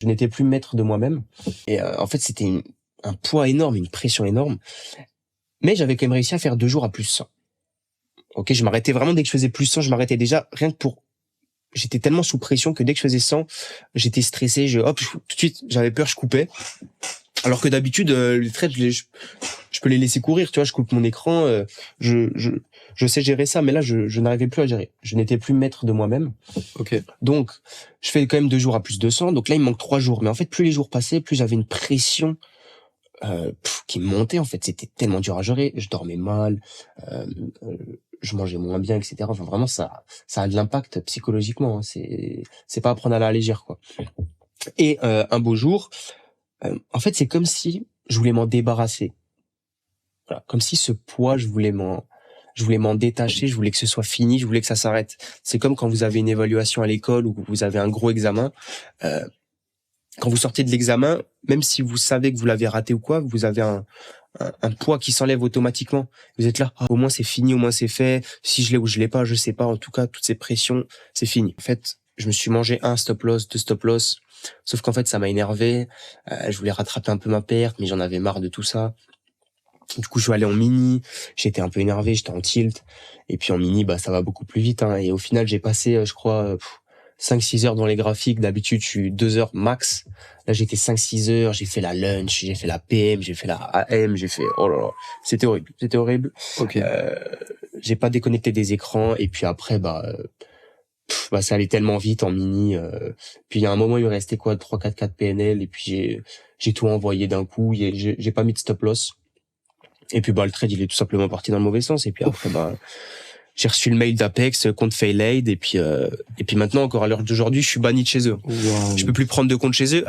Je n'étais plus maître de moi-même. Et en fait, c'était un poids énorme, une pression énorme. Mais j'avais quand même réussi à faire 2 jours à plus 100. Ok, je m'arrêtais vraiment dès que je faisais plus 100, je m'arrêtais déjà rien que pour... J'étais tellement sous pression que dès que je faisais 100, j'étais stressé, tout de suite, j'avais peur, je coupais. Alors que d'habitude, les trades, je peux les laisser courir, tu vois, je coupe mon écran, je sais gérer ça, mais là, je n'arrivais plus à gérer. Je n'étais plus maître de moi-même. Ok. Donc, je fais quand même 2 jours à plus de 200, donc là, il me manque 3 jours. Mais en fait, plus les jours passaient, plus j'avais une pression qui me montait, en fait. C'était tellement dur à gérer. Je dormais mal, euh, euh, je mangeais moins bien, etc. Enfin, vraiment, ça a de l'impact psychologiquement. Hein. C'est pas à prendre à la légère, quoi. Et un beau jour, en fait, c'est comme si je voulais m'en débarrasser. Voilà, comme si ce poids, je voulais m'en détacher, je voulais que ce soit fini, je voulais que ça s'arrête. C'est comme quand vous avez une évaluation à l'école ou que vous avez un gros examen. Euh, Quand vous sortez de l'examen, même si vous savez que vous l'avez raté ou quoi, vous avez un poids qui s'enlève automatiquement. Vous êtes là, au moins c'est fini, au moins c'est fait. Si je l'ai ou je l'ai pas, je sais pas. En tout cas, toutes ces pressions, c'est fini. En fait, je me suis mangé 1 stop loss, 2 stop loss. Sauf qu'en fait, ça m'a énervé. Je voulais rattraper un peu ma perte, mais j'en avais marre de tout ça. Du coup, je suis allé en mini. J'étais un peu énervé, j'étais en tilt. Et puis en mini, bah ça va beaucoup plus vite. Hein. Et au final, j'ai passé, je crois, 5-6 heures dans les graphiques. D'habitude, je suis 2 heures max. Là, j'étais 5-6 heures. J'ai fait la lunch, j'ai fait la PM, j'ai fait la AM, j'ai fait... Oh là là, c'était horrible. C'était horrible. Ok. J'ai pas déconnecté des écrans. Et puis après, ça allait tellement vite en mini. Puis il y a un moment, il me restait quoi, 3-4 PNL. Et puis j'ai tout envoyé d'un coup. J'ai pas mis de stop loss. Et puis le trade, il est tout simplement parti dans le mauvais sens. Et puis après, j'ai reçu le mail d'Apex, compte failed. Et puis maintenant, encore à l'heure d'aujourd'hui, je suis banni de chez eux. Wow. Je peux plus prendre de compte chez eux.